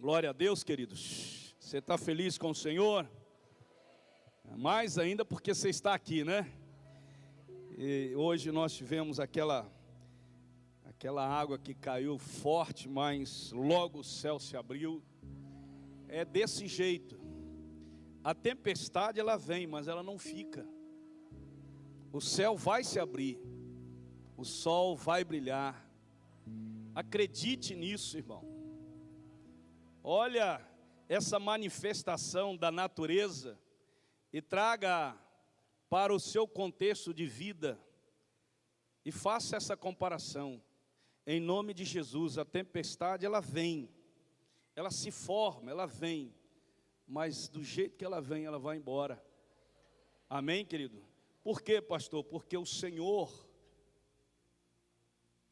Glória a Deus, queridos. Você está feliz com o Senhor? Mais ainda porque você está aqui, né? E hoje nós tivemos aquela água que caiu forte, mas logo o céu se abriu. É desse jeito. A tempestade ela vem, mas ela não fica. O céu vai se abrir. O sol vai brilhar. Acredite nisso, irmão. Olha essa manifestação da natureza e traga para o seu contexto de vida e faça essa comparação. Em nome de Jesus, a tempestade ela vem, ela se forma, ela vem, mas do jeito que ela vem, ela vai embora. Amém, querido? Por quê, pastor? Porque o Senhor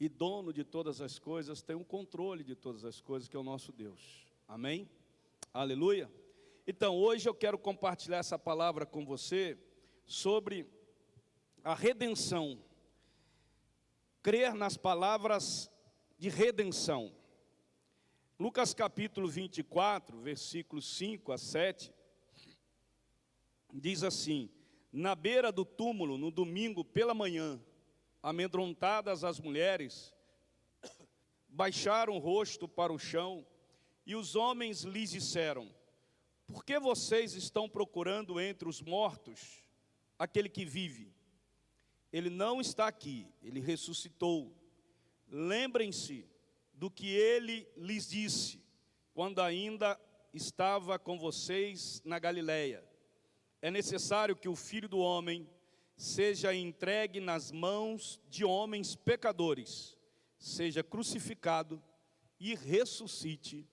e dono de todas as coisas tem um controle de todas as coisas, que é o nosso Deus. Amém? Aleluia? Então hoje eu quero compartilhar essa palavra com você sobre a redenção. Crer nas palavras de redenção. Lucas capítulo 24, versículos 5 a 7, diz assim: na beira do túmulo, no domingo pela manhã, amedrontadas as mulheres, baixaram o rosto para o chão, e os homens lhes disseram: por que vocês estão procurando entre os mortos aquele que vive? Ele não está aqui, ele ressuscitou. Lembrem-se do que ele lhes disse, quando ainda estava com vocês na Galileia. É necessário que o Filho do Homem seja entregue nas mãos de homens pecadores, seja crucificado e ressuscite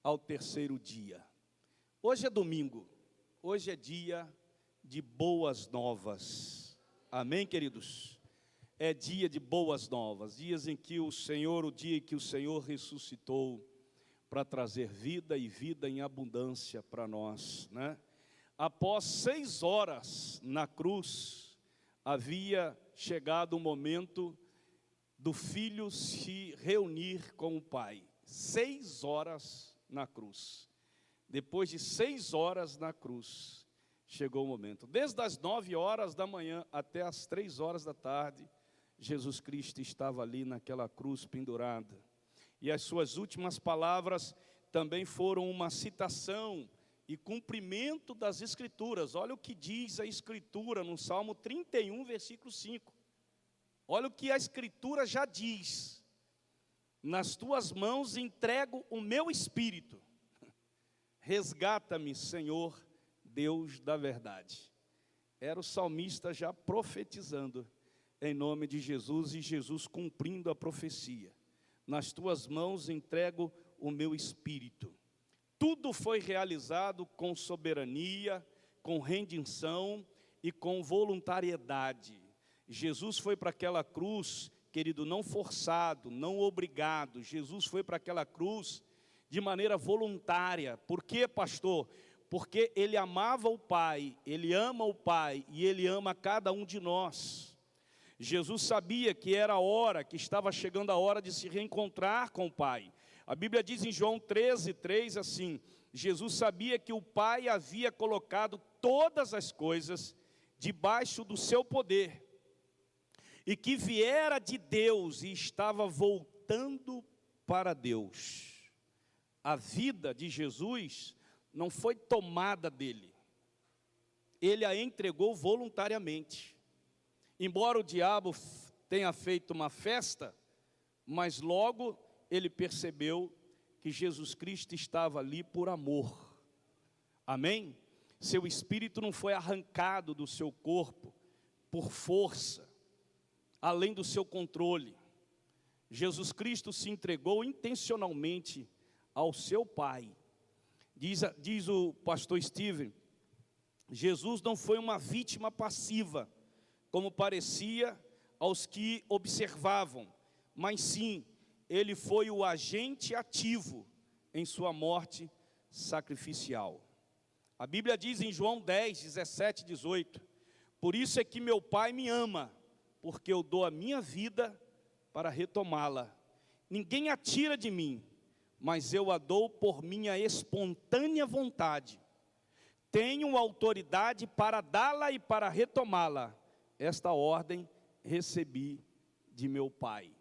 ao terceiro dia. Hoje é domingo, hoje é dia de boas novas. Amém, queridos? É dia de boas novas, dias em que o dia em que o Senhor ressuscitou para trazer vida e vida em abundância para nós, né? Após 6 horas na cruz, havia chegado o momento do Filho se reunir com o Pai. 6 horas na cruz. Depois de 6 horas na cruz, chegou o momento. Desde as 9 horas da manhã até as 3 horas da tarde, Jesus Cristo estava ali naquela cruz pendurada. E as suas últimas palavras também foram uma citação e cumprimento das Escrituras. Olha o que diz a Escritura no Salmo 31, versículo 5. Olha o que a Escritura já diz: nas tuas mãos entrego o meu espírito. Resgata-me, Senhor, Deus da verdade. Era o salmista já profetizando em nome de Jesus, e Jesus cumprindo a profecia. Nas tuas mãos entrego o meu espírito. Tudo foi realizado com soberania, com rendição e com voluntariedade. Jesus foi para aquela cruz, querido, não forçado, não obrigado. Jesus foi para aquela cruz de maneira voluntária. Por quê, pastor? Porque ele amava o Pai, ele ama o Pai e ele ama cada um de nós. Jesus sabia que era a hora, que estava chegando a hora de se reencontrar com o Pai. A Bíblia diz em João 13:3 assim: Jesus sabia que o Pai havia colocado todas as coisas debaixo do seu poder, e que viera de Deus e estava voltando para Deus. A vida de Jesus não foi tomada dele, ele a entregou voluntariamente. Embora o diabo tenha feito uma festa, mas logo ele percebeu que Jesus Cristo estava ali por amor. Amém? Seu espírito não foi arrancado do seu corpo por força, além do seu controle. Jesus Cristo se entregou intencionalmente ao seu Pai. Diz o pastor Steven, Jesus não foi uma vítima passiva, como parecia aos que observavam, mas sim, ele foi o agente ativo em sua morte sacrificial. A Bíblia diz em João 10, 17, 18, por isso é que meu Pai me ama, porque eu dou a minha vida para retomá-la. Ninguém a tira de mim, mas eu a dou por minha espontânea vontade. Tenho autoridade para dá-la e para retomá-la. Esta ordem recebi de meu Pai.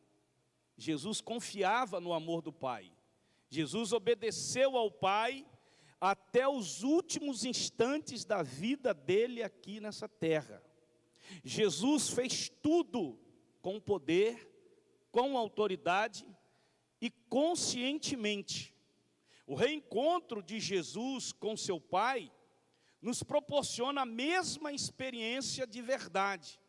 Jesus confiava no amor do Pai. Jesus obedeceu ao Pai até os últimos instantes da vida dele aqui nessa terra. Jesus fez tudo com poder, com autoridade e conscientemente. O reencontro de Jesus com seu Pai nos proporciona a mesma experiência de verdade.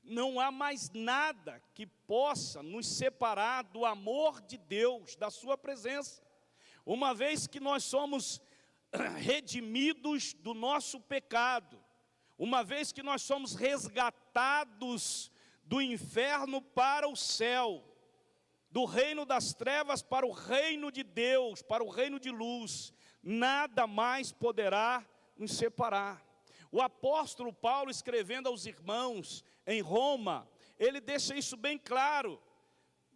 Não há mais nada que possa nos separar do amor de Deus, da sua presença. Uma vez que nós somos redimidos do nosso pecado, uma vez que nós somos resgatados do inferno para o céu, do reino das trevas para o reino de Deus, para o reino de luz, nada mais poderá nos separar. O apóstolo Paulo, escrevendo aos irmãos em Roma, ele deixa isso bem claro,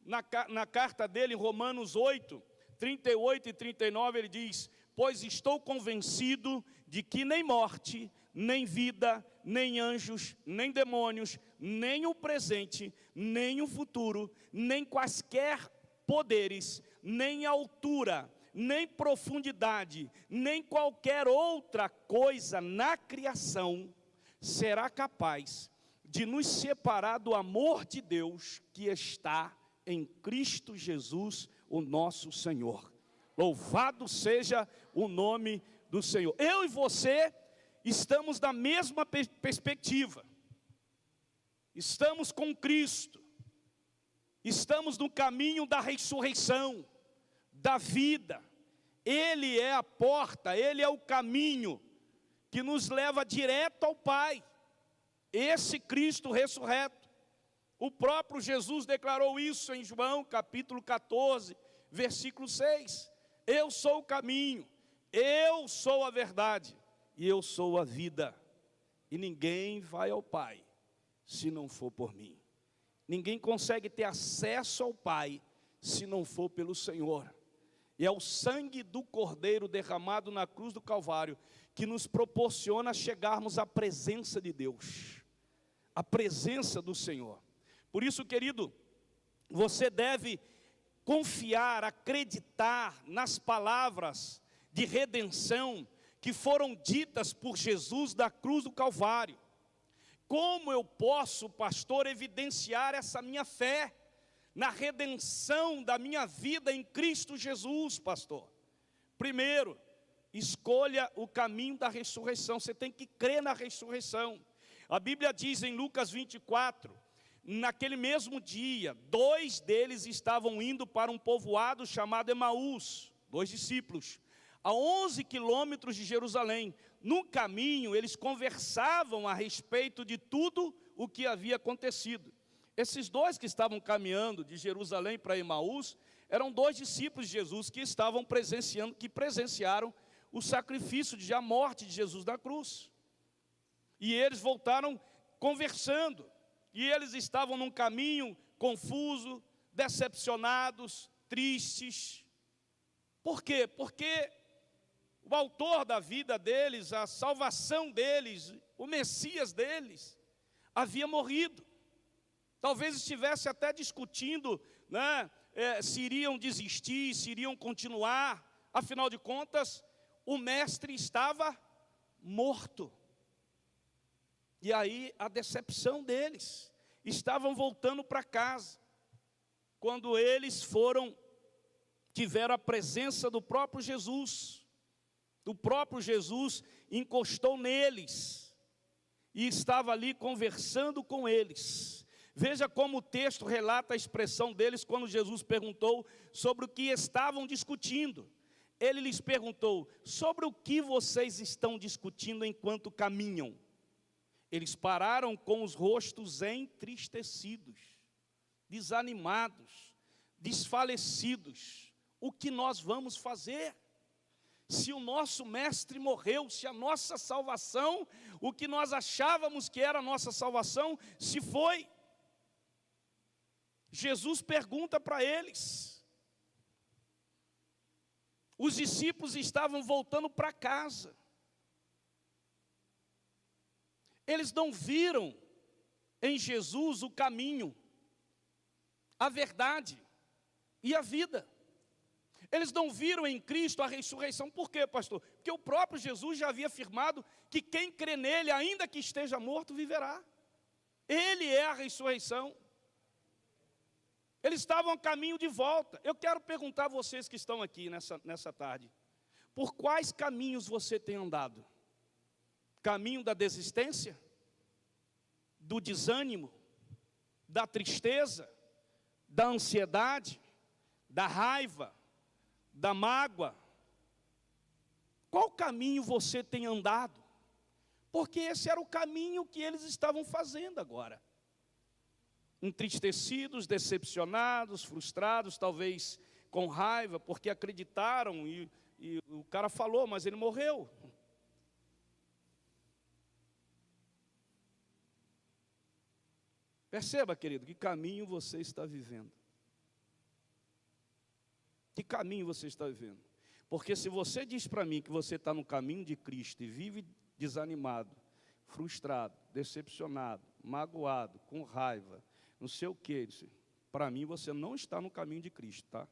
na carta dele em Romanos 8, 38 e 39, ele diz: pois estou convencido de que nem morte, nem vida, nem anjos, nem demônios, nem o presente, nem o futuro, nem quaisquer poderes, nem altura, nem profundidade, nem qualquer outra coisa na criação será capaz de nos separar do amor de Deus que está em Cristo Jesus, o nosso Senhor. Louvado seja o nome do Senhor. Eu e você estamos na mesma perspectiva. Estamos com Cristo. Estamos no caminho da ressurreição, da vida. Ele é a porta, Ele é o caminho que nos leva direto ao Pai. Esse Cristo ressurreto. O próprio Jesus declarou isso em João capítulo 14, versículo 6. Eu sou o caminho, eu sou a verdade e eu sou a vida. E ninguém vai ao Pai se não for por mim. Ninguém consegue ter acesso ao Pai se não for pelo Senhor. E é o sangue do Cordeiro derramado na cruz do Calvário que nos proporciona chegarmos à presença de Deus, à presença do Senhor. Por isso, querido, você deve confiar, acreditar nas palavras de redenção que foram ditas por Jesus da cruz do Calvário. Como eu posso, pastor, evidenciar essa minha fé na redenção da minha vida em Cristo Jesus, pastor? Primeiro, escolha o caminho da ressurreição. Você tem que crer na ressurreição. A Bíblia diz em Lucas 24, naquele mesmo dia, 2 deles estavam indo para um povoado chamado Emaús, 2 discípulos, a 11 quilômetros de Jerusalém. No caminho, eles conversavam a respeito de tudo o que havia acontecido. Esses 2 que estavam caminhando de Jerusalém para Emaús, eram 2 discípulos de Jesus que estavam presenciaram o sacrifício, a morte de Jesus na cruz. E eles voltaram conversando. E eles estavam num caminho confuso, decepcionados, tristes. Por quê? Porque o autor da vida deles, a salvação deles, o Messias deles, havia morrido. Talvez estivesse até discutindo, né, se iriam desistir, se iriam continuar. Afinal de contas, o mestre estava morto. E aí a decepção deles. Estavam voltando para casa, quando eles tiveram a presença do próprio Jesus. O próprio Jesus encostou neles e estava ali conversando com eles. Veja como o texto relata a expressão deles quando Jesus perguntou sobre o que estavam discutindo. Ele lhes perguntou: sobre o que vocês estão discutindo enquanto caminham? Eles pararam com os rostos entristecidos, desanimados, desfalecidos. O que nós vamos fazer? Se o nosso mestre morreu, se a nossa salvação, o que nós achávamos que era a nossa salvação, se foi. Jesus pergunta para eles: Os discípulos estavam voltando para casa. Eles não viram em Jesus o caminho, a verdade e a vida. Eles não viram em Cristo a ressurreição. Por quê, pastor? Porque o próprio Jesus já havia afirmado que quem crê nele, ainda que esteja morto, viverá. Ele é a ressurreição. Eles estavam a caminho de volta. Eu quero perguntar a vocês que estão aqui nessa tarde: por quais caminhos você tem andado? Caminho da desistência? Do desânimo? Da tristeza? Da ansiedade? Da raiva? Da mágoa? Qual caminho você tem andado? Porque esse era o caminho que eles estavam fazendo agora. Entristecidos, decepcionados, frustrados, talvez com raiva, porque acreditaram e o cara falou, mas ele morreu. Perceba, querido, que caminho você está vivendo. Que caminho você está vivendo? Porque se você diz para mim que você está no caminho de Cristo e vive desanimado, frustrado, decepcionado, magoado, com raiva, não sei o que, para mim você não está no caminho de Cristo, tá?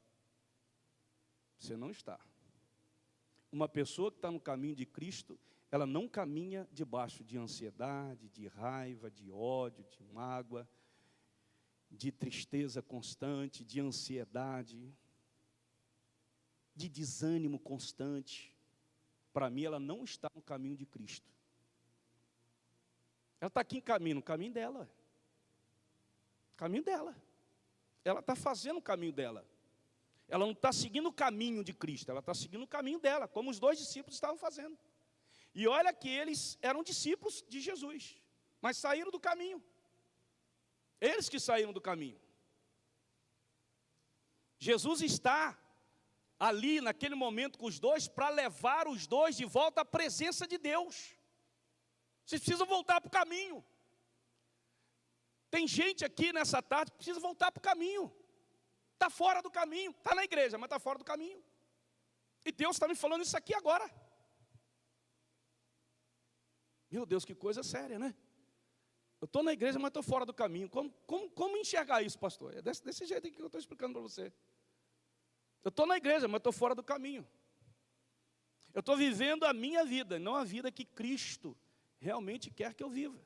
Você não está. Uma pessoa que está no caminho de Cristo, ela não caminha debaixo de ansiedade, de raiva, de ódio, de mágoa, de tristeza constante, de ansiedade, de desânimo constante. Para mim, ela não está no caminho de Cristo. Ela está aqui em caminho, no caminho dela. Caminho dela. Ela está fazendo o caminho dela. Ela não está seguindo o caminho de Cristo, ela está seguindo o caminho dela, como os dois discípulos estavam fazendo. E olha que eles eram discípulos de Jesus, mas saíram do caminho. Eles que saíram do caminho. Jesus está ali naquele momento com os dois para levar os dois de volta à presença de Deus. Vocês precisam voltar para o caminho. Tem gente aqui nessa tarde que precisa voltar para o caminho. Está fora do caminho, está na igreja, mas está fora do caminho. E Deus está me falando isso aqui agora. Meu Deus, que coisa séria, né? Eu estou na igreja, mas estou fora do caminho. Como enxergar isso, pastor? É desse jeito aqui que eu estou explicando para você. Eu estou na igreja, mas estou fora do caminho. Eu estou vivendo a minha vida, não a vida que Cristo realmente quer que eu viva.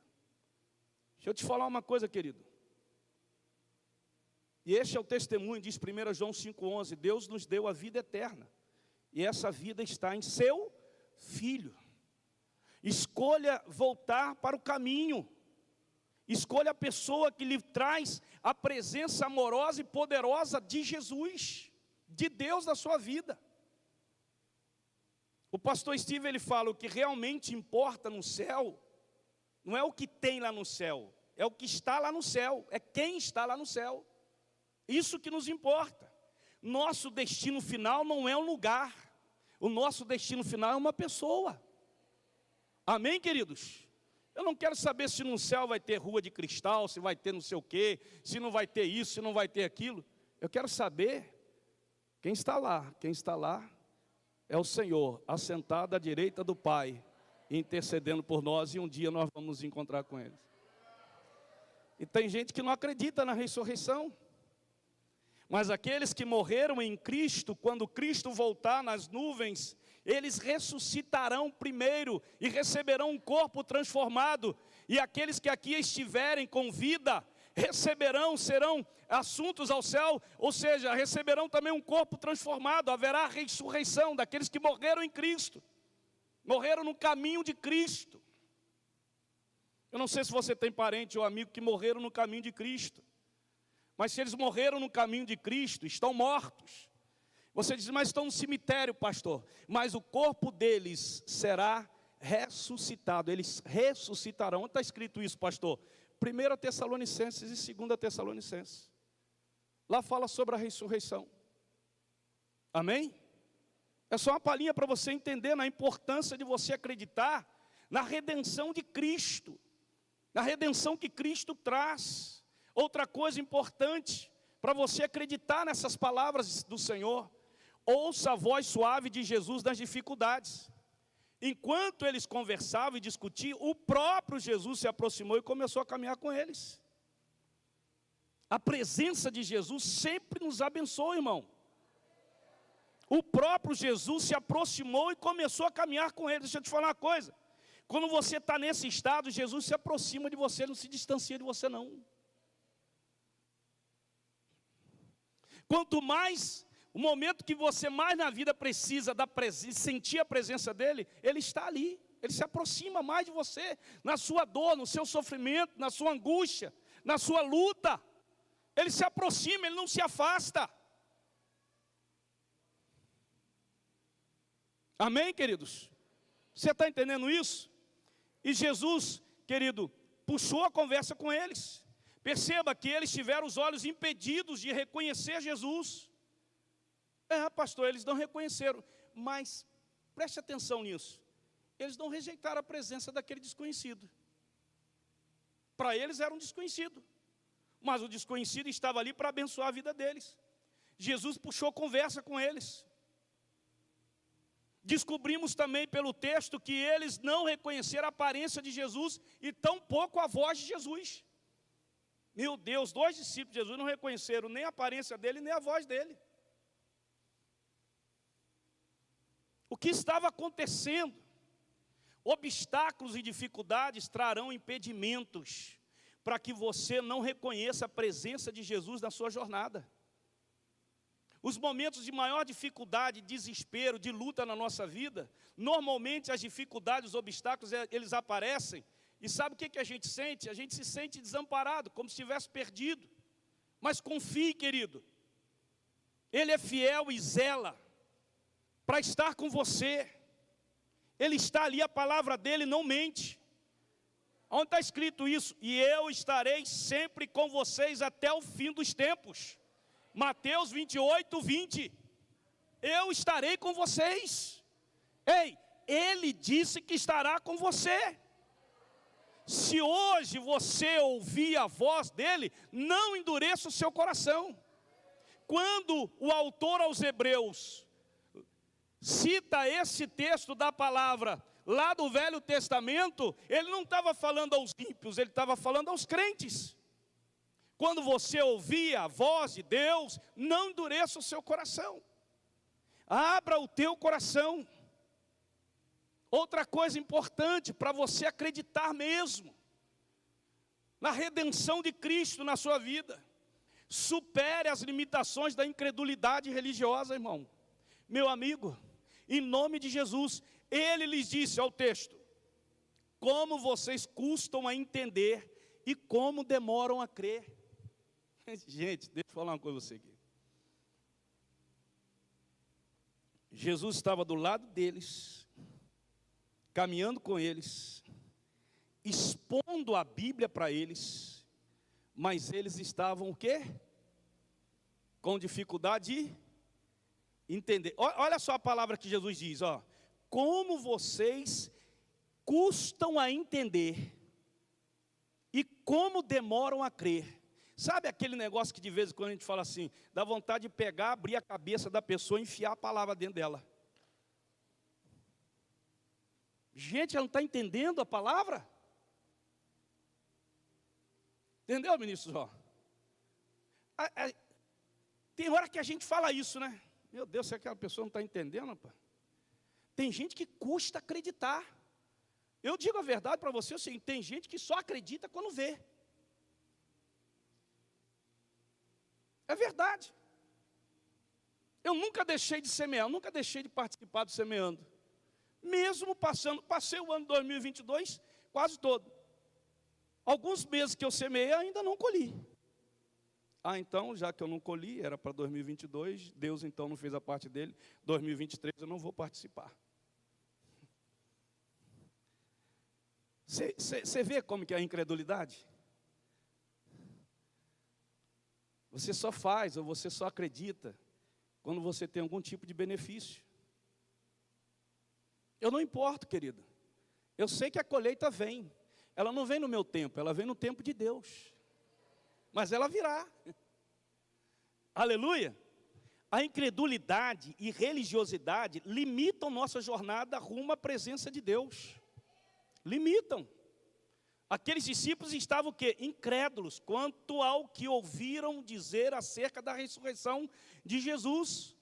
Deixa eu te falar uma coisa, querido. E este é o testemunho, diz 1 João 5,11, Deus nos deu a vida eterna. E essa vida está em seu Filho. Escolha voltar para o caminho. Escolha a pessoa que lhe traz a presença amorosa e poderosa de Jesus, de Deus na sua vida. O pastor Steve, ele fala, o que realmente importa no céu, não é o que tem lá no céu, é o que está lá no céu, é quem está lá no céu. Isso que nos importa. Nosso destino final não é um lugar, o nosso destino final é uma pessoa. Amém, queridos? Eu não quero saber se no céu vai ter rua de cristal, se vai ter não sei o quê, se não vai ter isso, se não vai ter aquilo. Eu quero saber quem está lá. Quem está lá é o Senhor, assentado à direita do Pai, intercedendo por nós, e um dia nós vamos nos encontrar com Ele. E tem gente que não acredita na ressurreição. Mas aqueles que morreram em Cristo, quando Cristo voltar nas nuvens, eles ressuscitarão primeiro e receberão um corpo transformado. E aqueles que aqui estiverem com vida, receberão, serão assuntos ao céu, ou seja, receberão também um corpo transformado. Haverá ressurreição daqueles que morreram em Cristo, morreram no caminho de Cristo. Eu não sei se você tem parente ou amigo que morreram no caminho de Cristo. Mas se eles morreram no caminho de Cristo, estão mortos. Você diz, mas estão no cemitério, pastor. Mas o corpo deles será ressuscitado. Eles ressuscitarão. Onde está escrito isso, pastor? 1 Tessalonicenses e 2 Tessalonicenses. Lá fala sobre a ressurreição. Amém? É só uma palhinha para você entender na importância de você acreditar na redenção de Cristo. Na redenção que Cristo traz. Outra coisa importante para você acreditar nessas palavras do Senhor: Ouça a voz suave de Jesus nas dificuldades. Enquanto eles conversavam e discutiam, o próprio Jesus se aproximou e começou a caminhar com eles. A presença de Jesus sempre nos abençoa, irmão. O próprio Jesus se aproximou e começou a caminhar com eles. Deixa eu te falar uma coisa. Quando você está nesse estado, Jesus se aproxima de você, não se distancia de você não. Quanto mais, o momento que você mais na vida precisa sentir a presença dele, ele está ali. Ele se aproxima mais de você, na sua dor, no seu sofrimento, na sua angústia, na sua luta. Ele se aproxima, ele não se afasta. Amém, queridos? Você está entendendo isso? E Jesus, querido, puxou a conversa com eles. Perceba que eles tiveram os olhos impedidos de reconhecer Jesus. Pastor, eles não reconheceram, mas preste atenção nisso. Eles não rejeitaram a presença daquele desconhecido. Para eles era um desconhecido, mas o desconhecido estava ali para abençoar a vida deles. Jesus puxou conversa com eles. Descobrimos também pelo texto que eles não reconheceram a aparência de Jesus e tampouco a voz de Jesus. Meu Deus, 2 discípulos de Jesus não reconheceram nem a aparência dele, nem a voz dele. O que estava acontecendo? Obstáculos e dificuldades trarão impedimentos para que você não reconheça a presença de Jesus na sua jornada. Os momentos de maior dificuldade, desespero, de luta na nossa vida, normalmente as dificuldades, os obstáculos, eles aparecem. E sabe o que a gente sente? A gente se sente desamparado, como se estivesse perdido. Mas confie, querido. Ele é fiel e zela para estar com você. Ele está ali, a palavra dele não mente. Onde está escrito isso? E eu estarei sempre com vocês até o fim dos tempos. Mateus 28, 20. Eu estarei com vocês. Ei, ele disse que estará com você. Se hoje você ouvir a voz dele, não endureça o seu coração. Quando o autor aos Hebreus cita esse texto da palavra lá do Velho Testamento, ele não estava falando aos ímpios, ele estava falando aos crentes. Quando você ouvir a voz de Deus, não endureça o seu coração. Abra o teu coração. Outra coisa importante para você acreditar mesmo na redenção de Cristo na sua vida. Supere as limitações da incredulidade religiosa, irmão. Meu amigo, em nome de Jesus, ele lhes disse ao texto: como vocês custam a entender e como demoram a crer. Gente, deixa eu falar uma coisa para você aqui. Jesus estava do lado deles, caminhando com eles, expondo a Bíblia para eles, mas eles estavam o quê? Com dificuldade de entender. Olha só a palavra que Jesus diz, ó. Como vocês custam a entender e como demoram a crer. Sabe aquele negócio que de vez em quando a gente fala assim, dá vontade de pegar, abrir a cabeça da pessoa e enfiar a palavra dentro dela. Gente, ela não está entendendo a palavra? Entendeu, ministro Jó? Tem hora que a gente fala isso, né? Meu Deus, se aquela pessoa não está entendendo, rapaz. Tem gente que custa acreditar. Eu digo a verdade para você, assim, tem gente que só acredita quando vê. É verdade. Eu nunca deixei de semear, nunca deixei de participar do semeando. Mesmo passei o ano 2022 quase todo. Alguns meses que eu semeei ainda não colhi. Então, já que eu não colhi, era para 2022, Deus então não fez a parte dele, 2023 eu não vou participar. Você vê como que é a incredulidade? Você só faz ou você só acredita quando você tem algum tipo de benefício. Eu não importo, querido. Eu sei que a colheita vem. Ela não vem no meu tempo, ela vem no tempo de Deus. Mas ela virá. Aleluia. A incredulidade e religiosidade limitam nossa jornada rumo à presença de Deus. Limitam. Aqueles discípulos estavam o quê? Incrédulos quanto ao que ouviram dizer acerca da ressurreição de Jesus.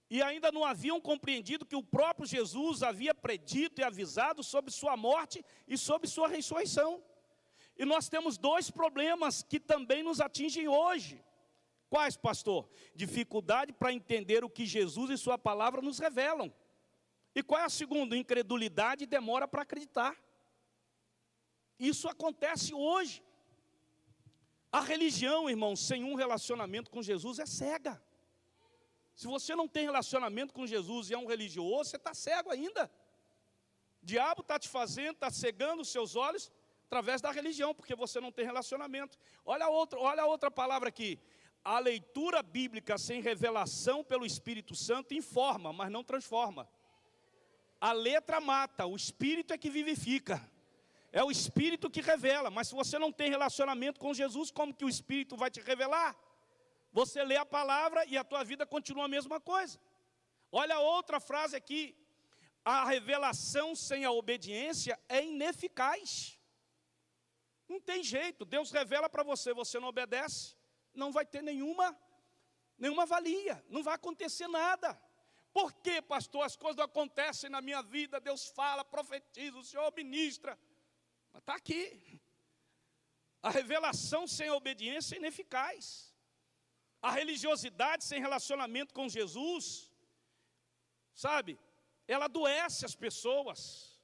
E ainda não haviam compreendido que o próprio Jesus havia predito e avisado sobre sua morte e sobre sua ressurreição. E nós temos dois problemas que também nos atingem hoje. Quais, pastor? Dificuldade para entender o que Jesus e sua palavra nos revelam. E qual é a segunda? Incredulidade e demora para acreditar. Isso acontece hoje. A religião, irmão, sem um relacionamento com Jesus é cega. Se você não tem relacionamento com Jesus e é um religioso, você está cego ainda. O diabo está te fazendo, está cegando os seus olhos através da religião, porque você não tem relacionamento. Olha a outra palavra aqui. A leitura bíblica sem revelação pelo Espírito Santo informa, mas não transforma. A letra mata, o Espírito é que vivifica. É o Espírito que revela, mas se você não tem relacionamento com Jesus, como que o Espírito vai te revelar? Você lê a palavra e a tua vida continua a mesma coisa. Olha a outra frase aqui. A revelação sem a obediência é ineficaz. Não tem jeito, Deus revela para você, você não obedece, não vai ter nenhuma valia, não vai acontecer nada. Por que, pastor, as coisas não acontecem na minha vida? Deus fala, profetiza, o Senhor ministra. Mas está aqui. A revelação sem a obediência é ineficaz. A religiosidade sem relacionamento com Jesus, sabe, ela adoece as pessoas.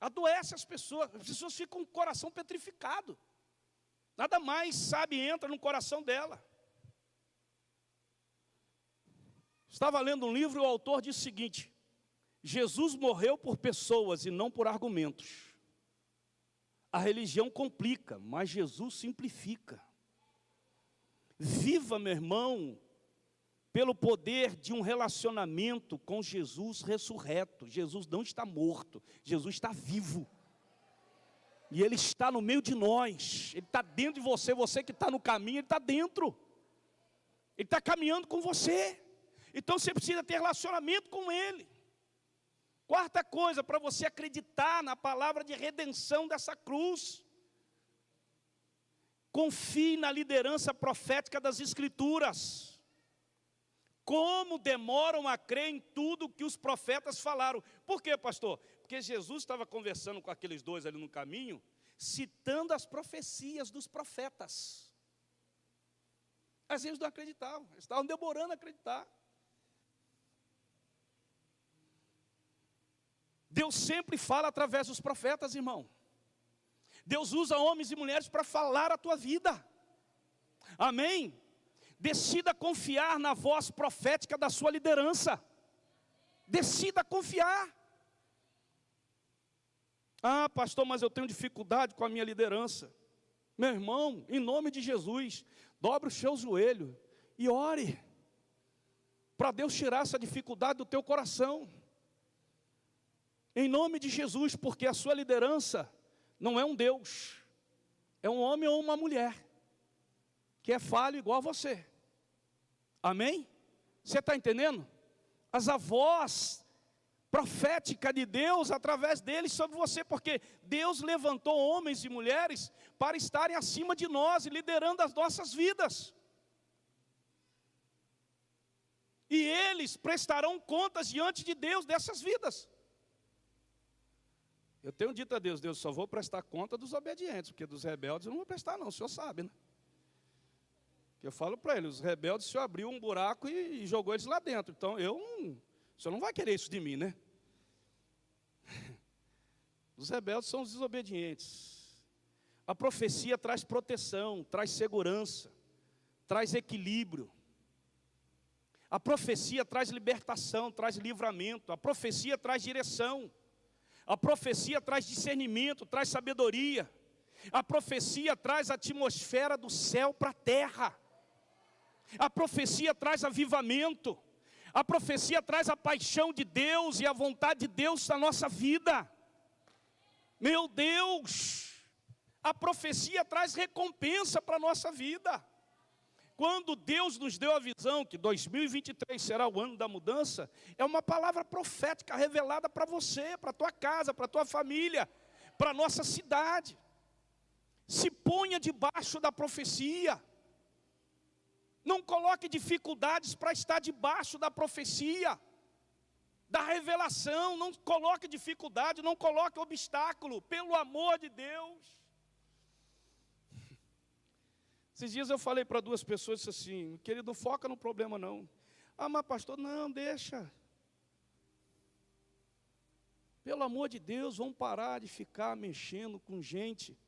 Adoece as pessoas ficam com o coração petrificado. Nada mais, sabe, entra no coração dela. Estava lendo um livro e o autor disse o seguinte: Jesus morreu por pessoas e não por argumentos. A religião complica, mas Jesus simplifica. Viva, meu irmão, pelo poder de um relacionamento com Jesus ressurreto. Jesus não está morto, Jesus está vivo. E Ele está no meio de nós, Ele está dentro de você, você que está no caminho, Ele está dentro. Ele está caminhando com você. Então você precisa ter relacionamento com Ele. Quarta coisa, para você acreditar na palavra de redenção dessa cruz. Confie na liderança profética das Escrituras. Como demoram a crer em tudo que os profetas falaram. Por quê, pastor? Porque Jesus estava conversando com aqueles dois ali no caminho, citando as profecias dos profetas. Às vezes não acreditavam, eles estavam demorando a acreditar. Deus sempre fala através dos profetas, irmão. Deus usa homens e mulheres para falar a tua vida. Amém? Decida confiar na voz profética da sua liderança. Decida confiar. Ah, pastor, mas eu tenho dificuldade com a minha liderança. Meu irmão, em nome de Jesus, dobre o seu joelho e ore, para Deus tirar essa dificuldade do teu coração. Em nome de Jesus, porque a sua liderança não é um Deus, é um homem ou uma mulher, que é falho igual a você. Amém? Você está entendendo? A voz profética de Deus através deles sobre você, porque Deus levantou homens e mulheres para estarem acima de nós e liderando as nossas vidas. E eles prestarão contas diante de Deus dessas vidas. Eu tenho dito a Deus, Deus, só vou prestar conta dos obedientes, porque dos rebeldes eu não vou prestar não, o Senhor sabe, né? Eu falo para ele, os rebeldes, o Senhor abriu um buraco e jogou eles lá dentro. Então, o Senhor não vai querer isso de mim, né? Os rebeldes são os desobedientes. A profecia traz proteção, traz segurança, traz equilíbrio. A profecia traz libertação, traz livramento. A profecia traz direção. A profecia traz discernimento, traz sabedoria. A profecia traz a atmosfera do céu para a terra. A profecia traz avivamento. A profecia traz a paixão de Deus e a vontade de Deus na nossa vida. Meu Deus! A profecia traz recompensa para a nossa vida. Quando Deus nos deu a visão que 2023 será o ano da mudança, é uma palavra profética revelada para você, para a tua casa, para a tua família, para a nossa cidade. Se ponha debaixo da profecia. Não coloque dificuldades para estar debaixo da profecia, da revelação. Não coloque dificuldade, não coloque obstáculo, pelo amor de Deus. Esses dias eu falei para duas pessoas, disse assim: querido, não foca no problema não. Ah, mas pastor, não, deixa. Pelo amor de Deus, vamos parar de ficar mexendo com gente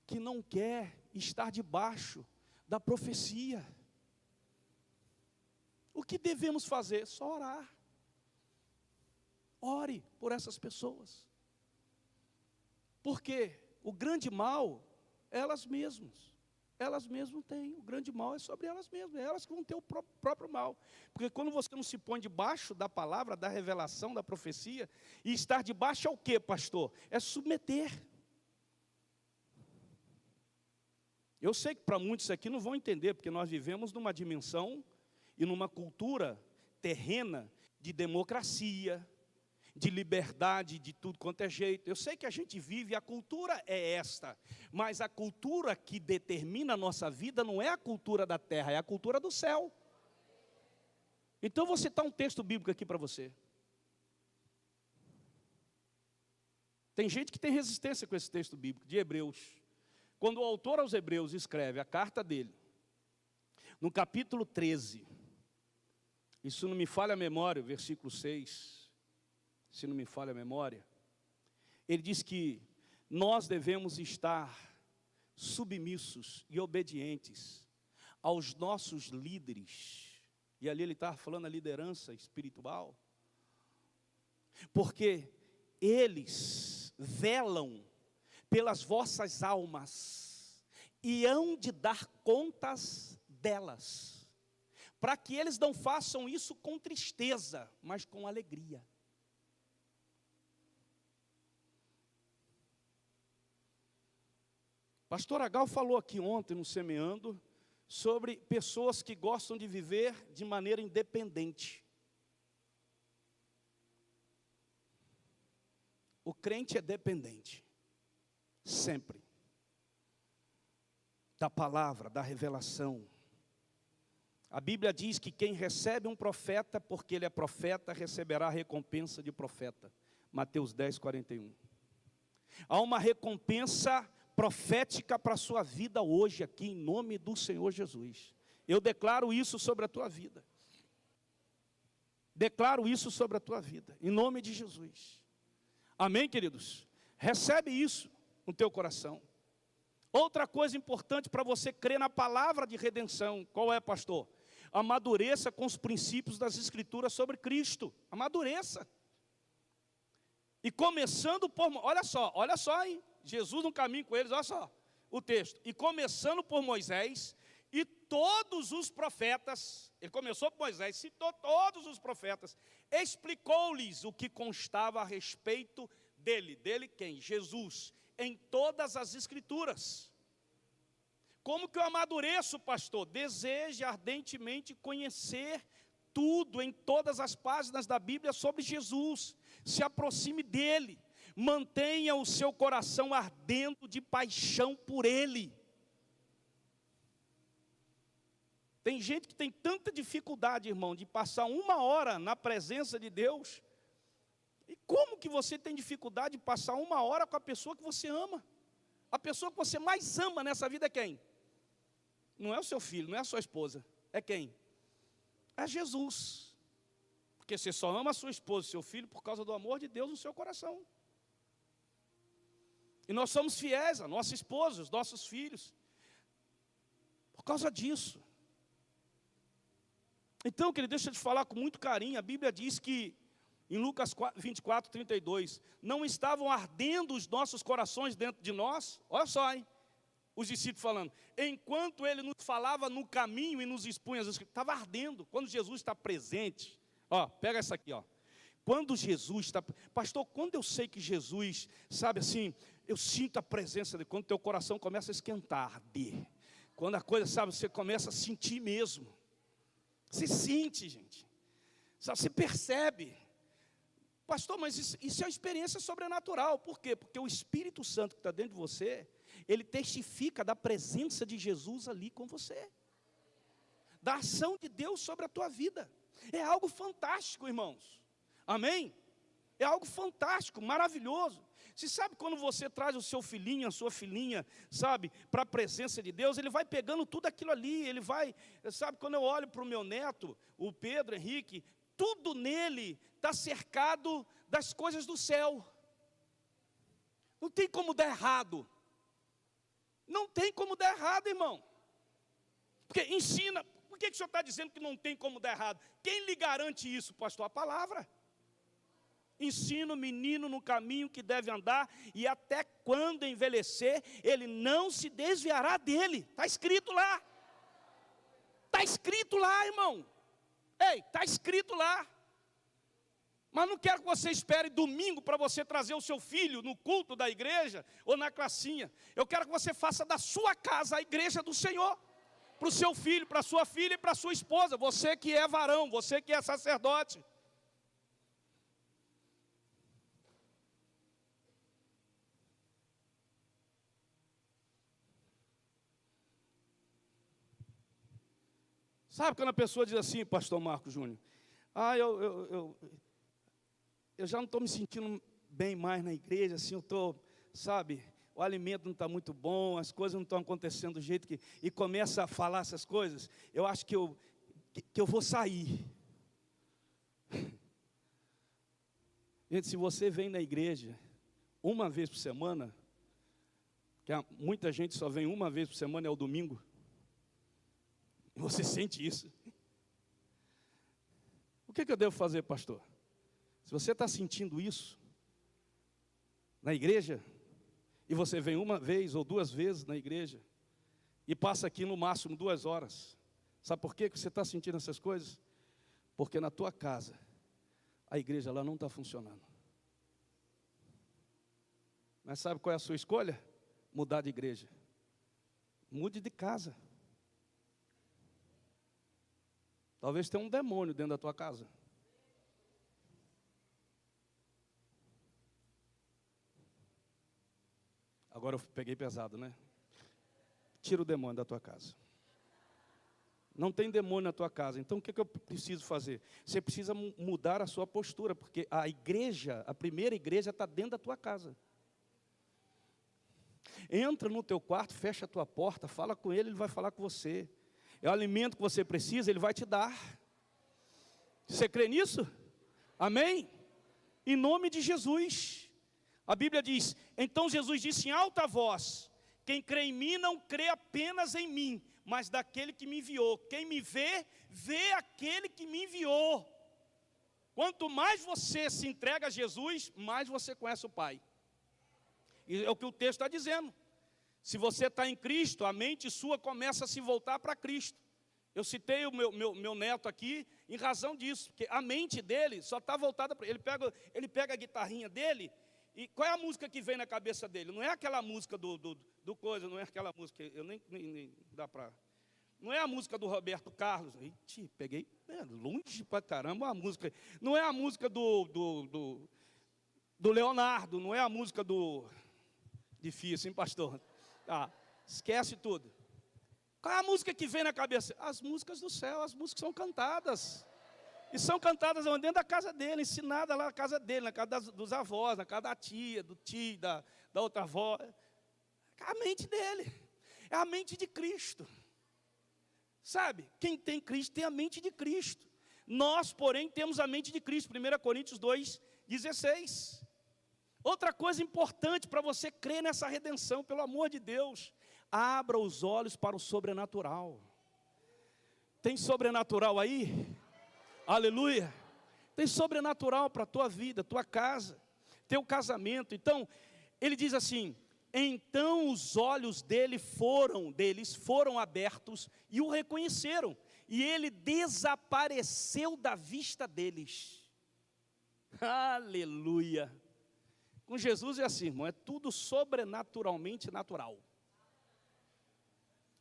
que não quer estar debaixo da profecia. O que devemos fazer? Só orar. Ore por essas pessoas. Porque o grande mal, elas mesmas têm. O grande mal é sobre elas mesmas. É elas que vão ter o próprio mal. Porque quando você não se põe debaixo da palavra, da revelação, da profecia, e estar debaixo é o quê, pastor? É submeter. Eu sei que para muitos aqui não vão entender, porque nós vivemos numa dimensão e numa cultura terrena de democracia, de liberdade, de tudo quanto é jeito. Eu sei que a gente vive, a cultura é esta, mas a cultura que determina a nossa vida não é a cultura da terra, é a cultura do céu. Então vou citar um texto bíblico aqui para você. Tem gente que tem resistência com esse texto bíblico, de Hebreus. Quando o autor aos Hebreus escreve a carta dele, no capítulo 13, isso não me falha a memória, o versículo 6, se não me falha a memória, ele diz que nós devemos estar submissos e obedientes aos nossos líderes, e ali ele está falando a liderança espiritual, porque eles velam pelas vossas almas, e hão de dar contas delas, para que eles não façam isso com tristeza, mas com alegria. Pastor Agal falou aqui ontem no Semeando, sobre pessoas que gostam de viver de maneira independente. O crente é dependente. Sempre, da palavra, da revelação. A Bíblia diz que quem recebe um profeta, porque ele é profeta, receberá a recompensa de profeta. Mateus 10, 41. Há uma recompensa profética para a sua vida hoje aqui, em nome do Senhor Jesus. Eu declaro isso sobre a tua vida. Declaro isso sobre a tua vida, em nome de Jesus. Amém, queridos? Recebe isso no teu coração. Outra coisa importante para você crer na palavra de redenção, qual é, pastor? Amadureça com os princípios das Escrituras sobre Cristo. Amadureça. E começando por, olha só, hein? Jesus no caminho com eles, olha só o texto. E começando por Moisés e todos os profetas, ele começou por Moisés, citou todos os profetas, explicou-lhes o que constava a respeito dele. Dele quem? Jesus. Em todas as Escrituras. Como que eu amadureço, pastor? Deseje ardentemente conhecer tudo em todas as páginas da Bíblia sobre Jesus. Se aproxime dele. Mantenha o seu coração ardendo de paixão por ele. Tem gente que tem tanta dificuldade, irmão, de passar 1 hora na presença de Deus. E como que você tem dificuldade de passar 1 hora com a pessoa que você ama? A pessoa que você mais ama nessa vida é quem? Não é o seu filho, não é a sua esposa. É quem? É Jesus. Porque você só ama a sua esposa e seu filho por causa do amor de Deus no seu coração. E nós somos fiéis a nossa esposa, os nossos filhos, por causa disso. Então, querido, deixa eu te falar com muito carinho. A Bíblia diz que em Lucas 24, 32, não estavam ardendo os nossos corações dentro de nós? Olha só, hein? Os discípulos falando, enquanto ele nos falava no caminho e nos expunha as Escrituras, estava ardendo. Quando Jesus está presente, ó, pega essa aqui, ó. Quando Jesus está, pastor, quando eu sei que Jesus, sabe assim, eu sinto a presença dele, quando teu coração começa a esquentar, arder. Quando a coisa, sabe, você começa a sentir mesmo. Você sente, gente. Sabe, você percebe. Pastor, mas isso é uma experiência sobrenatural. Por quê? Porque o Espírito Santo que está dentro de você, ele testifica da presença de Jesus ali com você. Da ação de Deus sobre a tua vida. É algo fantástico, irmãos. Amém? É algo fantástico, maravilhoso. Você sabe quando você traz o seu filhinho, a sua filhinha, sabe, para a presença de Deus, ele vai pegando tudo aquilo ali, ele vai, sabe, quando eu olho para o meu neto, o Pedro Henrique, tudo nele está cercado das coisas do céu. Não tem como dar errado. Não tem como dar errado, irmão. Porque ensina, por que o senhor está dizendo que não tem como dar errado? Quem lhe garante isso, pastor? A palavra. Ensina o menino no caminho que deve andar, e até quando envelhecer, ele não se desviará dele. Está escrito lá. Está escrito lá, irmão. Ei, está escrito lá. Mas não quero que você espere domingo para você trazer o seu filho no culto da igreja ou na classinha. Eu quero que você faça da sua casa a igreja do Senhor. Para o seu filho, para a sua filha e para a sua esposa. Você que é varão, você que é sacerdote. Sabe quando a pessoa diz assim, pastor Marcos Júnior, eu já não estou me sentindo bem mais na igreja, assim, eu estou, sabe, o alimento não está muito bom, as coisas não estão acontecendo do jeito que... E começa a falar essas coisas, eu acho que eu vou sair. Gente, se você vem na igreja uma vez por semana, que muita gente só vem uma vez por semana, é o domingo, você sente isso. O que eu devo fazer, pastor? Se você está sentindo isso na igreja, e você vem uma vez ou duas vezes na igreja, e passa aqui no máximo 2 horas, sabe por que você está sentindo essas coisas? Porque na tua casa, a igreja lá não está funcionando. Mas sabe qual é a sua escolha? Mudar de igreja. Mude de casa. Talvez tenha um demônio dentro da tua casa. Agora eu peguei pesado, né? Tira o demônio da tua casa. Não tem demônio na tua casa. Então o que eu preciso fazer? Você precisa mudar a sua postura, porque a igreja, a primeira igreja está dentro da tua casa. Entra no teu quarto, fecha a tua porta, fala com ele, ele vai falar com você. É o alimento que você precisa, ele vai te dar. Você crê nisso? Amém? Em nome de Jesus. A Bíblia diz, então Jesus disse em alta voz, quem crê em mim não crê apenas em mim, mas daquele que me enviou. Quem me vê, vê aquele que me enviou. Quanto mais você se entrega a Jesus, mais você conhece o Pai. E é o que o texto está dizendo. Se você está em Cristo, a mente sua começa a se voltar para Cristo. Eu citei o meu neto aqui em razão disso, porque a mente dele só está voltada para ele. Ele pega a guitarrinha dele, e qual é a música que vem na cabeça dele? Não é aquela música do coisa, não é aquela música, eu nem dá para... Não é a música do Roberto Carlos, peguei longe para caramba a música. Não é a música do Leonardo, não é a música do... Difícil, hein, pastor? Esquece tudo. Qual é a música que vem na cabeça? As músicas do céu, as músicas são cantadas. E são cantadas dentro da casa dele, ensinadas lá na casa dele, na casa dos avós, na casa da tia, do tio, da outra avó. É a mente dele. É a mente de Cristo. Sabe? Quem tem Cristo tem a mente de Cristo. Nós, porém, temos a mente de Cristo. 1 Coríntios 2:16. Outra coisa importante para você crer nessa redenção, pelo amor de Deus, abra os olhos para o sobrenatural. Tem sobrenatural aí? Aleluia! Tem sobrenatural para a tua vida, tua casa, teu casamento. Então, ele diz assim, então os olhos deles foram abertos e o reconheceram. E ele desapareceu da vista deles. Aleluia! Com Jesus é assim, irmão, é tudo sobrenaturalmente natural.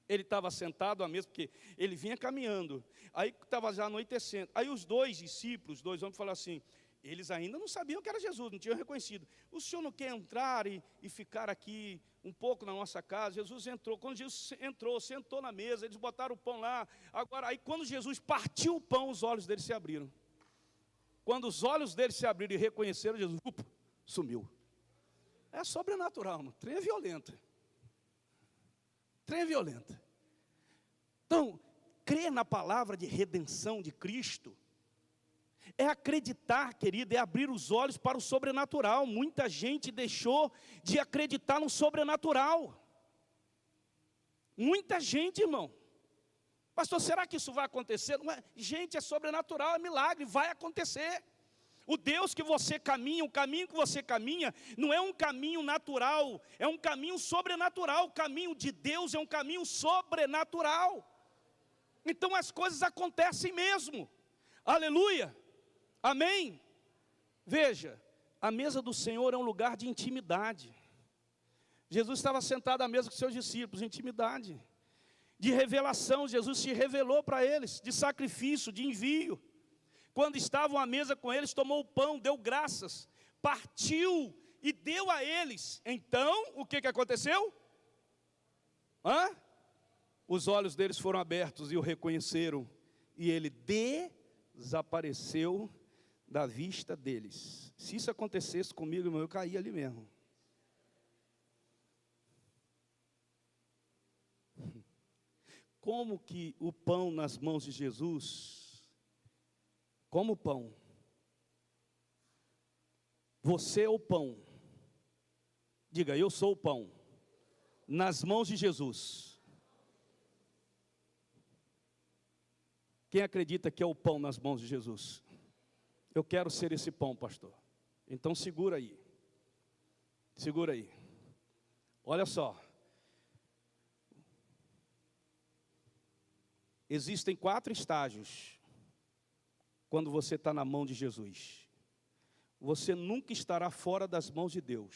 Ele estava sentado à mesa, porque ele vinha caminhando. Aí estava já anoitecendo. Aí os dois discípulos, dois homens, falaram assim, eles ainda não sabiam que era Jesus, não tinham reconhecido. O senhor não quer entrar e ficar aqui um pouco na nossa casa? Jesus entrou. Quando Jesus entrou, sentou na mesa, eles botaram o pão lá. Agora, aí quando Jesus partiu o pão, os olhos deles se abriram. Quando os olhos deles se abriram e reconheceram Jesus, sumiu. É sobrenatural, mano. Trem é violenta. Trem é violenta. Então, crer na palavra de redenção de Cristo é acreditar, querido, é abrir os olhos para o sobrenatural. Muita gente deixou de acreditar no sobrenatural. Muita gente, irmão. Pastor, será que isso vai acontecer? Não é? Gente, é sobrenatural, é milagre, vai acontecer. O Deus que você caminha, o caminho que você caminha, não é um caminho natural, é um caminho sobrenatural. O caminho de Deus é um caminho sobrenatural. Então as coisas acontecem mesmo. Aleluia. Amém? Veja, a mesa do Senhor é um lugar de intimidade. Jesus estava sentado à mesa com seus discípulos, intimidade. De revelação, Jesus se revelou para eles, de sacrifício, de envio. Quando estavam à mesa com eles, tomou o pão, deu graças, partiu e deu a eles. Então, o que aconteceu? Os olhos deles foram abertos e o reconheceram. E ele desapareceu da vista deles. Se isso acontecesse comigo, irmão, eu caía ali mesmo. Como que o pão nas mãos de Jesus... Como pão. Você é o pão. Diga, eu sou o pão. Nas mãos de Jesus. Quem acredita que é o pão nas mãos de Jesus? Eu quero ser esse pão, pastor. Então segura aí. Segura aí. Olha só. Existem 4 estágios quando você está na mão de Jesus. Você nunca estará fora das mãos de Deus.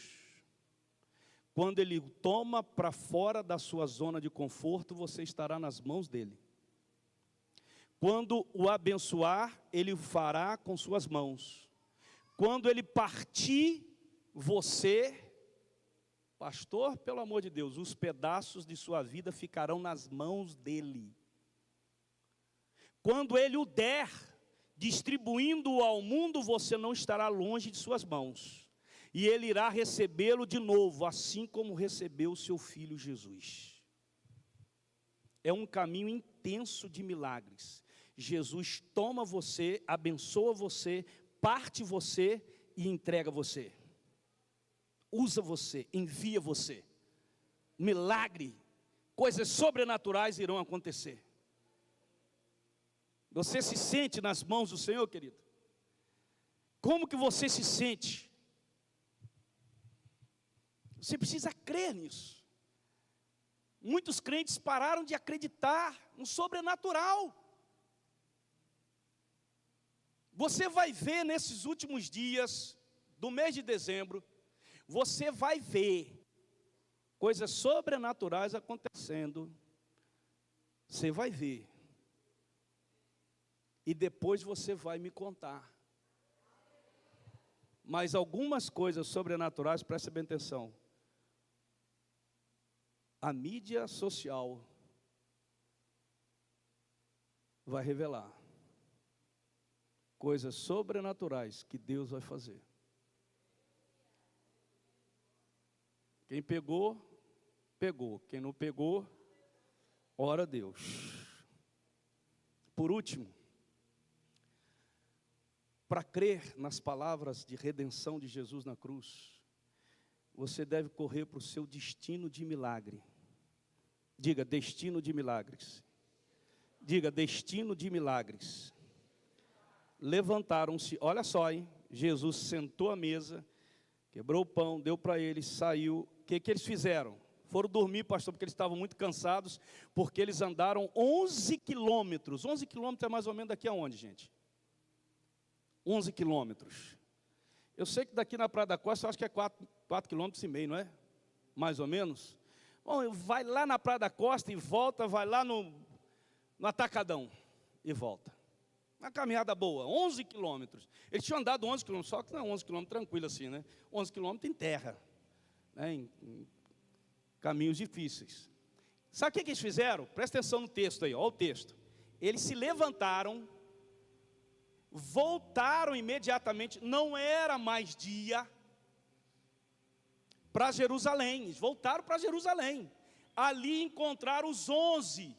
Quando Ele o toma para fora da sua zona de conforto, você estará nas mãos dEle. Quando o abençoar, Ele o fará com suas mãos. Quando Ele partir você, pastor, pelo amor de Deus, os pedaços de sua vida ficarão nas mãos dEle. Quando Ele o der, distribuindo-o ao mundo, você não estará longe de suas mãos. E Ele irá recebê-lo de novo, assim como recebeu o seu Filho Jesus. É um caminho intenso de milagres. Jesus toma você, abençoa você, parte você e entrega você. Usa você, envia você. Milagre, coisas sobrenaturais irão acontecer. Você se sente nas mãos do Senhor, querido? Como que você se sente? Você precisa crer nisso. Muitos crentes pararam de acreditar no sobrenatural. Você vai ver nesses últimos dias do mês de dezembro, você vai ver coisas sobrenaturais acontecendo. Você vai ver. E depois você vai me contar. Mas algumas coisas sobrenaturais, preste bem atenção. A mídia social vai revelar coisas sobrenaturais que Deus vai fazer. Quem pegou, pegou. Quem não pegou, ora a Deus. Por último, para crer nas palavras de redenção de Jesus na cruz, você deve correr para o seu destino de milagre. Diga, destino de milagres. Diga, destino de milagres. Levantaram-se, olha só, hein? Jesus sentou à mesa, quebrou o pão, deu para eles, saiu. O que eles fizeram? Foram dormir, pastor, porque eles estavam muito cansados, porque eles andaram 11 quilômetros. 11 quilômetros é mais ou menos daqui aonde, gente? 11 quilômetros. Eu sei que daqui na Praia da Costa, eu acho que é 4,5 quilômetros, não é? Mais ou menos. Bom, vai lá na Praia da Costa e volta, vai lá no Atacadão e volta. Uma caminhada boa, 11 quilômetros. Eles tinham andado 11 quilômetros, só que não é 11 quilômetros tranquilo assim, né? 11 quilômetros em terra, né? Em caminhos difíceis. Sabe o que eles fizeram? Presta atenção no texto aí, olha o texto. Eles se levantaram, voltaram imediatamente, não era mais dia, para Jerusalém. Eles voltaram para Jerusalém. Ali encontraram os 11.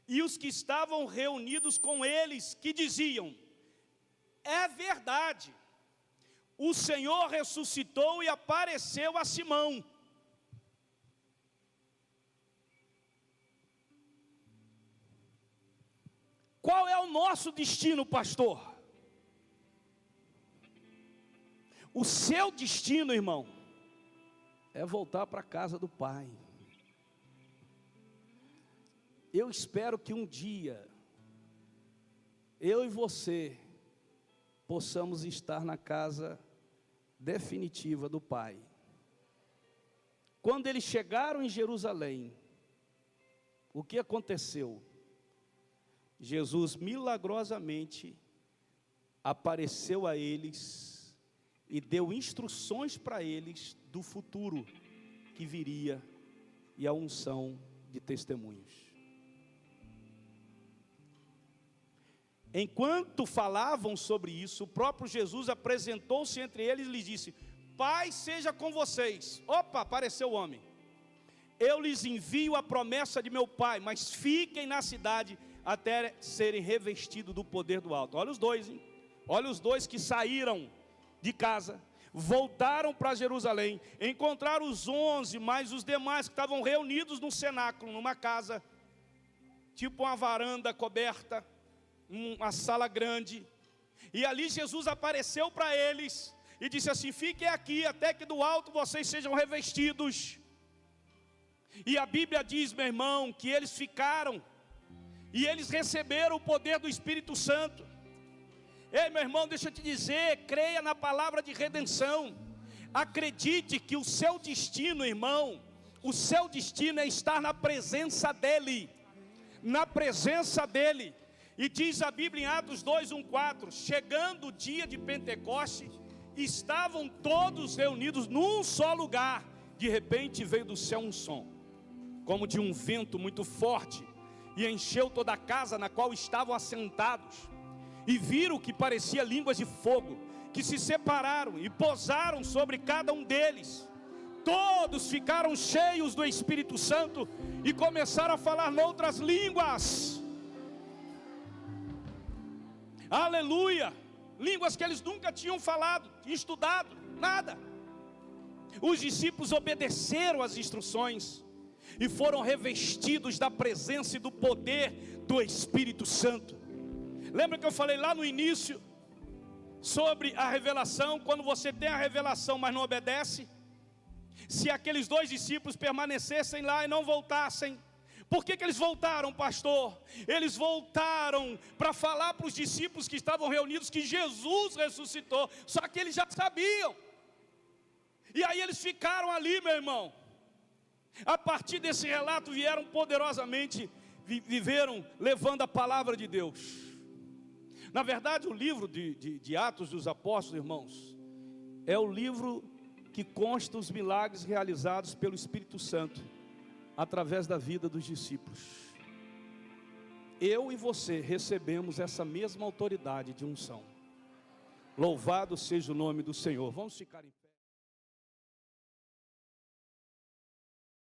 E os que estavam reunidos com eles, que diziam: é verdade, o Senhor ressuscitou e apareceu a Simão. Qual é o nosso destino, pastor? O seu destino, irmão, é voltar para a casa do Pai. Eu espero que um dia, eu e você, possamos estar na casa definitiva do Pai. Quando eles chegaram em Jerusalém, o que aconteceu? Jesus milagrosamente apareceu a eles e deu instruções para eles do futuro que viria e a unção de testemunhos. Enquanto falavam sobre isso, o próprio Jesus apresentou-se entre eles e lhes disse: paz seja com vocês. Opa, apareceu o homem. Eu lhes envio a promessa de meu Pai, mas fiquem na cidade até serem revestidos do poder do alto. Olha os dois, hein? Olha os dois que saíram de casa, voltaram para Jerusalém, encontraram os 11, mais os demais que estavam reunidos no cenáculo, numa casa, tipo uma varanda coberta, uma sala grande. E ali Jesus apareceu para eles e disse assim: fiquem aqui até que do alto vocês sejam revestidos. E a Bíblia diz, meu irmão, que eles ficaram e eles receberam o poder do Espírito Santo. Ei, meu irmão, deixa eu te dizer, creia na palavra de redenção. Acredite que o seu destino, irmão, o seu destino é estar na presença dEle. Na presença dEle. E diz a Bíblia em Atos 2:1-4, chegando o dia de Pentecostes, estavam todos reunidos num só lugar. De repente veio do céu um som, como de um vento muito forte, e encheu toda a casa na qual estavam assentados. E viram que parecia línguas de fogo, que se separaram e pousaram sobre cada um deles. Todos ficaram cheios do Espírito Santo e começaram a falar noutras línguas. Aleluia! Línguas que eles nunca tinham falado, estudado, nada. Os discípulos obedeceram às instruções e foram revestidos da presença e do poder do Espírito Santo. Lembra que eu falei lá no início sobre a revelação? Quando você tem a revelação, mas não obedece. Se aqueles dois discípulos permanecessem lá e não voltassem, por que eles voltaram, pastor? Eles voltaram para falar para os discípulos que estavam reunidos que Jesus ressuscitou, só que eles já sabiam. E aí eles ficaram ali, meu irmão. A partir desse relato vieram poderosamente, viveram levando a palavra de Deus. Na verdade, o livro de Atos dos Apóstolos, irmãos, é o livro que consta os milagres realizados pelo Espírito Santo através da vida dos discípulos. Eu e você recebemos essa mesma autoridade de unção. Louvado seja o nome do Senhor. Vamos ficar em pé.